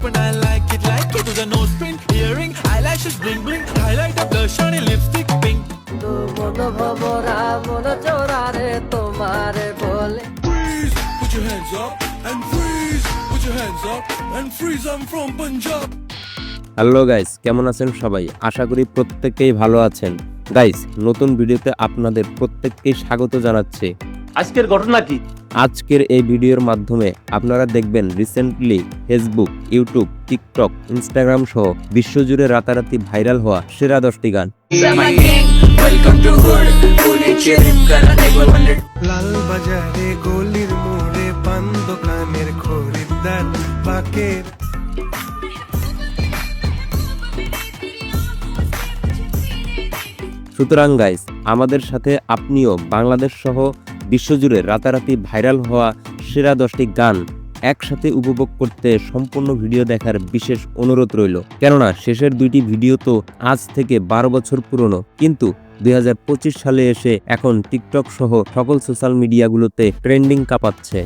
and I like it. To the nose pin, earring, eyelashes bling bling, highlight a blush on a lipstick pink. Freeze, put your hands up and freeze, put your hands up and freeze. I'm from Punjab. Hello guys, কেমন আছেন সবাই? আশা করি প্রত্যেকেই ভালো আছেন। Guys, নতুন ভিডিওতে আপনাদের প্রত্যেককেই স্বাগত জানাচ্ছি। আজকের ঘটনা কি? আজকের এই ভিডিওর মাধ্যমে আপনারা দেখবেন recently Facebook, YouTube, TikTok, Instagram সহ বিশ্বজুড়ে রাতারাতি ভাইরাল হওয়া সেরা 10টি গান। লাল বাজারে গলির মোড়ে পান দোকানের খরিদ্দার বাকের। সুতরাং গাইস, আমাদের সাথে আপনিও বাংলাদেশ সহ বিশ্বজুড়ে রাতারাতি ভাইরাল হওয়া সেরা 10টি গান একসাথে উপভোগ করতে সম্পূর্ণ ভিডিও দেখার বিশেষ অনুরোধ রইল। কেননা শেষের 2টি ভিডিও তো আজ থেকে 12 বছর পুরনো, কিন্তু 2025 সালে এসে এখন টিকটক সহ সকল সোশ্যাল মিডিয়াগুলোতে ট্রেন্ডিং কাঁপাচ্ছে।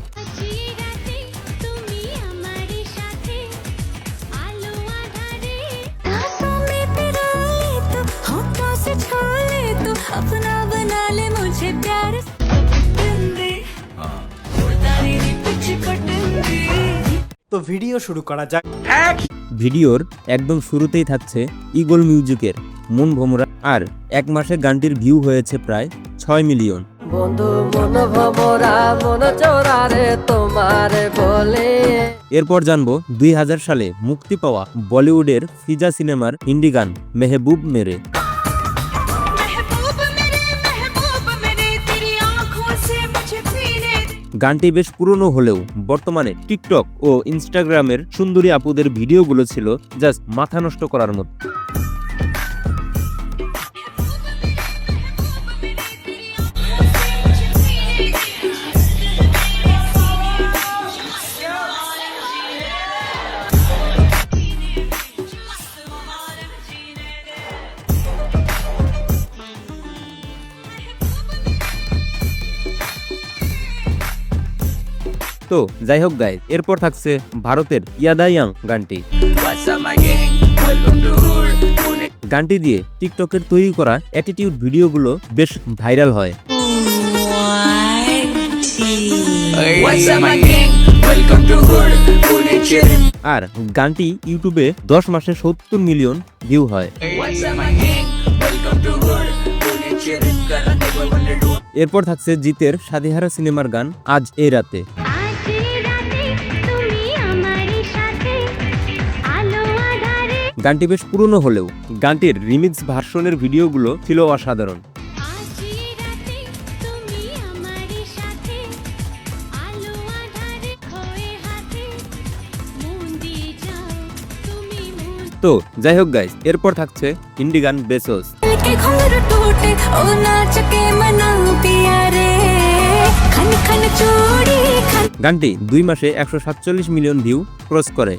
তো ভিডিও শুরু করা যাক। ভিডিওর একদম শুরুতেই থাকছে ইগল মিউজিকের মন ভোমরা, আর 1 মাসে গানটির ভিউ হয়েছে প্রায় 6 মিলিয়ন। এরপর জানবো 2000 সালে মুক্তি পাওয়া বলিউডের ফিজা সিনেমার হিন্দি গান মেহবুব মেরে। গানটি বেশ পুরনো হলেও বর্তমানে টিকটক ও ইনস্টাগ্রামের সুন্দরী আপুদের ভিডিওগুলো ছিল জাস্ট মাথা নষ্ট করার মতো। তো যাই হোক গাইস, এরপর থাকছে ভারতের ইয়াদা ইয়াং গানটি। গানটি দিয়ে টিকটকের তৈরি করা অ্যাটিটিউড ভিডিওগুলো বেশ ভাইরাল হয়। আর গানটি ইউটিউবে 10 মাসে 70 মিলিয়ন ভিউ হয়। এরপর থাকছে জিতের সাদিহারা সিনেমার গান আজ এই রাতে। গানটি বেশ পুরনো হলেও গানটির রিমিক্স ভার্সনের ভিডিওগুলো ছিল অসাধারণ। তো যাই হোক গাইস, এরপর থাকছে হিন্দি গান বেসোস। গানটি 2 মাসে 147 মিলিয়ন ভিউ ক্রস করে।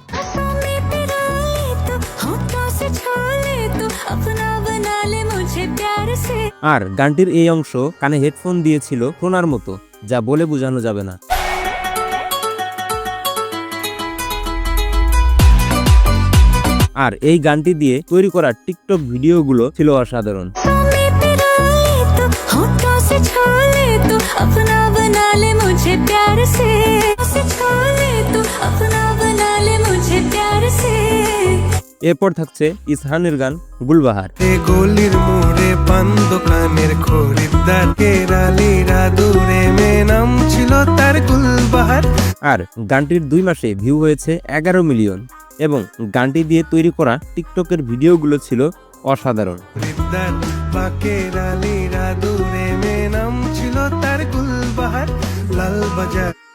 আর গানটির এই অংশ কানে হেডফোন দিয়েছিল শোনার মতো, যা বলে বোঝানো যাবে না। আর এই গানটি দিয়ে তৈরি করা টিকটক ভিডিওগুলো ছিল অসাধারণ। এরপর থাকছে ইসহানের গান গুলবাহার। গলির মোড়ে পান দোকানের খরিদ্দার কেরালিরা দূরে নাম ছিল তার গুলবাহার। আর গানটির 2 মাসে ভিউ হয়েছে 11 মিলিয়ন এবং গানটি দিয়ে তৈরি করা টিকটকের ভিডিওগুলো ছিল অসাধারণ।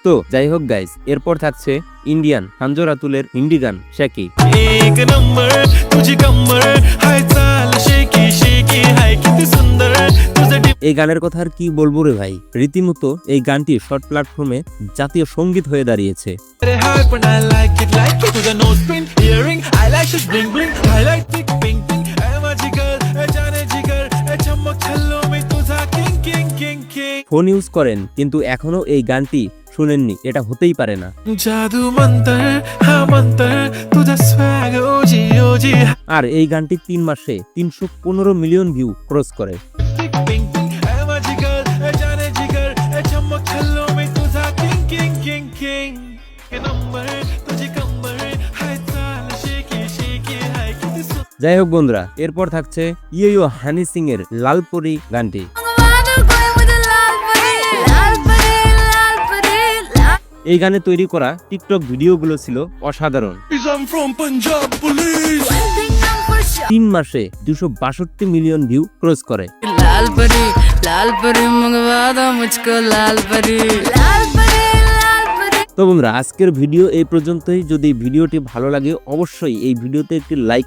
তো যাই হোক গাইস, এরপর থাকছে ইন্ডিয়ান সঞ্জয় রাতুলের হিন্দি গান শেকি। এই গানের কথা আর কি বলবো রে ভাই, রীতিমতো এই গানটি শর্ট প্ল্যাটফর্মে জাতীয় সঙ্গীত হয়ে দাঁড়িয়েছে। ফোন ইউজ করেন কিন্তু এখনো এই গানটি শুনেননি, এটা হতেই পারে না। जादू मंतर हाँ मंतर तुझा स्वैग ओजी ओजी আর এই গানটি 3 মাসে 315 মিলিয়ন ভিউ ক্রস করে। पिंग पिंग है मजिगर है जाने जिगर है चमक छल्लों में तुझा किंग किंग किंग किंग के नंबर तुझे कंबर है ताल शेकी शेकी है कितनी যাই হোক বন্ধুরা, এরপর থাকছে ইয়ো হানি সিং এর লালপরি গানটি। এই গানে তৈরি করা টিকটক ভিডিওগুলো ছিল অসাধারণ। I'm from Punjab police 3 মাসে 262 মিলিয়ন ভিউ ক্রস করে। लाल परी मंगवा दो मुझको लाल परी তো বন্ধুরা, আজকের ভিডিও এই পর্যন্তই। যদি ভিডিওটি ভালো লাগে অবশ্যই এই ভিডিওতে একটি লাইক